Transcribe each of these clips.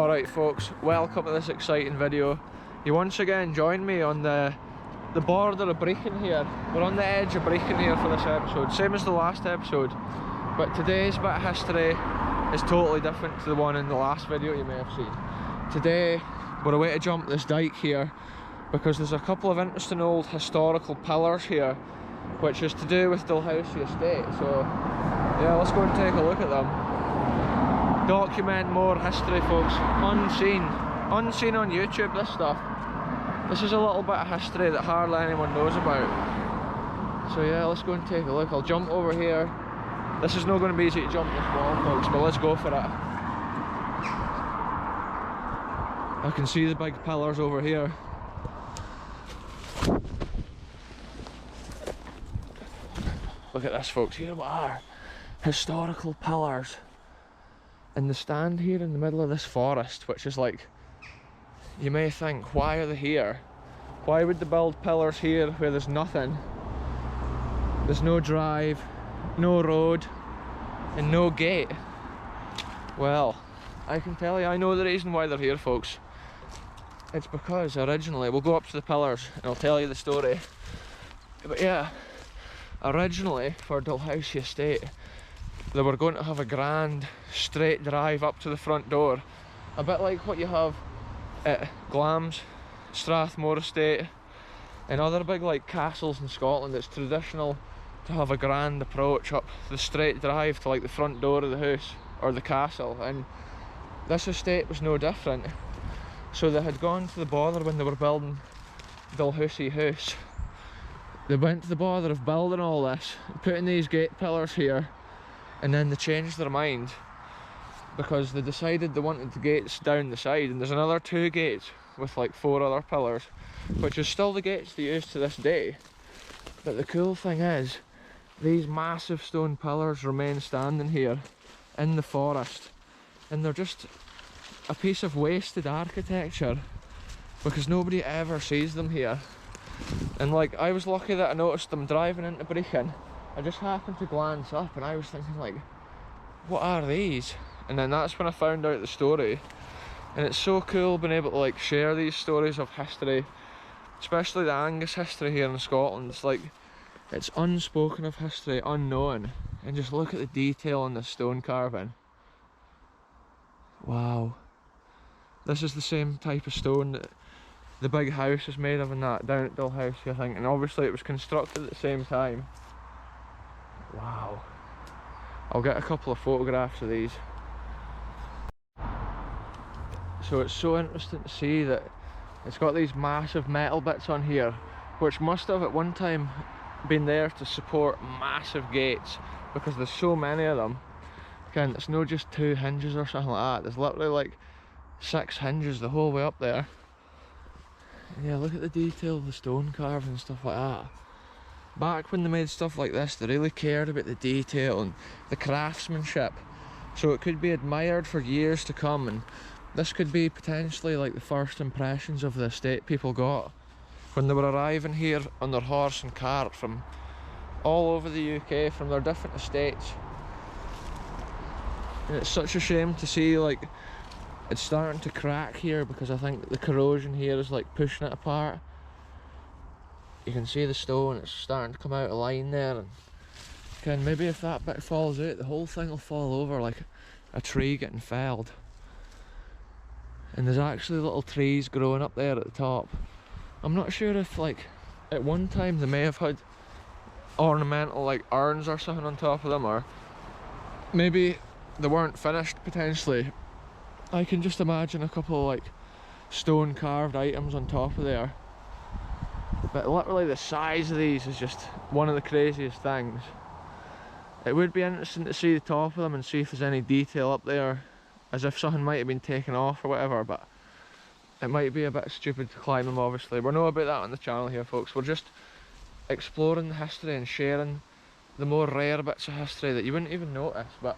Alright folks, welcome to this exciting video. You once again join me on the border of Brechin here. We're on the edge of Brechin here for this episode, same as the last episode. But today's bit of history is totally different to the one in the last video you may have seen. Today, we're away to jump this dike here because there's a couple of interesting old historical pillars here, which is to do with Dalhousie Estate. So yeah, let's go and take a look at them. Document more history, folks. Unseen on YouTube, this stuff. This is a little bit of history that hardly anyone knows about. So yeah, let's go and take a look. I'll jump over here. This is not going to be easy to jump this wall, folks, but let's go for it. I can see the big pillars over here. Look at this, folks. Here we are. Historical pillars. And they stand here in the middle of this forest, which is like, you may think, why are they here? Why would they build pillars here where there's nothing? There's no drive, no road, and no gate. Well, I can tell you, I know the reason why they're here, folks. It's because originally, we'll go up to the pillars and I'll tell you the story. But yeah, originally for Dalhousie Estate, they were going to have a grand straight drive up to the front door, a bit like what you have at Glamis, Strathmore Estate and other big like castles in Scotland. It's traditional to have a grand approach up the straight drive to like the front door of the house or the castle, and this estate was no different. So they had gone to the bother when they were building Dalhousie House. They went to the bother of building all this, putting these gate pillars here, and then they changed their mind because they decided they wanted the gates down the side, and there's another 2 gates with like 4 other pillars, which is still the gates they use to this day. But the cool thing is, these massive stone pillars remain standing here in the forest, and they're just a piece of wasted architecture because nobody ever sees them here. And like, I was lucky that I noticed them driving into Brechin. I just happened to glance up and I was thinking like, what are these? And then that's when I found out the story. And it's so cool being able to like share these stories of history, especially the Angus history here in Scotland. It's like, it's unspoken of history, unknown. And just look at the detail on the stone carving. Wow. This is the same type of stone that the big house is made of, and that down at Dalhousie, I think. And obviously it was constructed at the same time. Wow. I'll get a couple of photographs of these. So it's so interesting to see that it's got these massive metal bits on here, which must have at one time been there to support massive gates, because there's so many of them. Again, it's not just 2 hinges or something like that. There's literally like 6 hinges the whole way up there. And yeah, look at the detail of the stone carving and stuff like that. Back when they made stuff like this, they really cared about the detail and the craftsmanship, so it could be admired for years to come. And this could be potentially like the first impressions of the estate people got when they were arriving here on their horse and cart from all over the UK, from their different estates. And it's such a shame to see like it's starting to crack here, because I think the corrosion here is like pushing it apart. You can see the stone, it's starting to come out of line there, and again, maybe if that bit falls out, the whole thing will fall over like a tree getting felled. And there's actually little trees growing up there at the top. I'm not sure if like at one time they may have had ornamental like urns or something on top of them, or maybe they weren't finished potentially. I can just imagine a couple of like stone carved items on top of there. But literally the size of these is just one of the craziest things. It would be interesting to see the top of them and see if there's any detail up there, as if something might have been taken off or whatever, but it might be a bit stupid to climb them, obviously. We're not about that on the channel here, folks. We're just exploring the history and sharing the more rare bits of history that you wouldn't even notice. But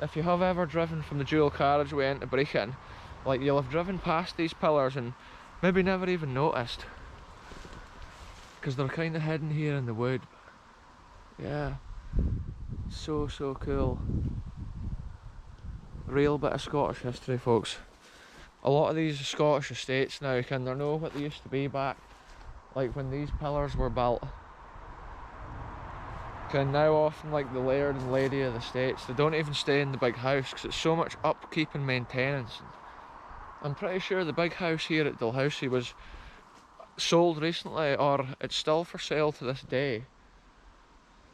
if you have ever driven from the dual carriageway into Brechin, like, you'll have driven past these pillars and maybe never even noticed, because they're kind of hidden here in the wood. Yeah, so cool. Real bit of Scottish history, folks. a lot of these Scottish estates now, they're not what they used to be back, like when these pillars were built. Now often, like the laird and lady of the estates, they don't even stay in the big house because it's so much upkeep and maintenance. I'm pretty sure the big house here at Dalhousie was sold recently, or it's still for sale to this day.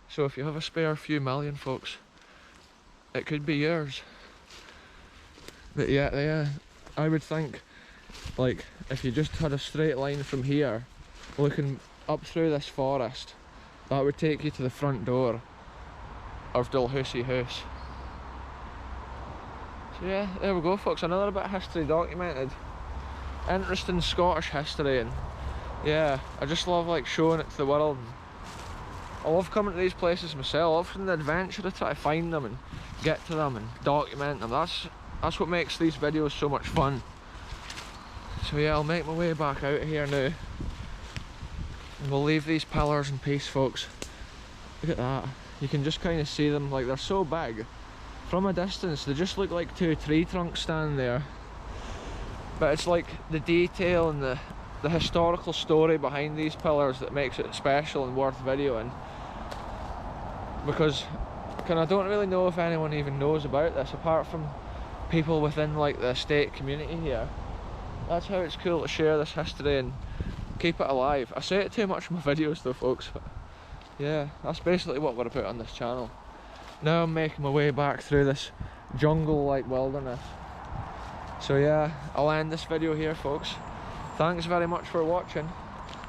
So if you have a spare few million, folks, it could be yours. But yeah, I would think, like, if you just had a straight line from here, looking up through this forest, that would take you to the front door of Dalhousie House. So yeah, there we go, folks, another bit of history documented. Interesting Scottish history, and yeah, I just love like showing it to the world. I love coming to these places myself. I love from the adventure to try to find them and get to them and document them. That's what makes these videos so much fun. So yeah, I'll make my way back out of here now. And we'll leave these pillars in peace, folks. Look at that. You can just kind of see them, like they're so big. From a distance, they just look like two tree trunks standing there. But it's like the detail and the historical story behind these pillars that makes it special and worth videoing. Because I don't really know if anyone even knows about this, apart from people within like the estate community here. That's how it's cool to share this history and keep it alive. I say it too much in my videos though, folks, but yeah, that's basically what we're about on this channel. Now I'm making my way back through this jungle-like wilderness. So yeah, I'll end this video here, folks. Thanks very much for watching,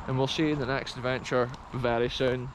and we'll see you in the next adventure very soon.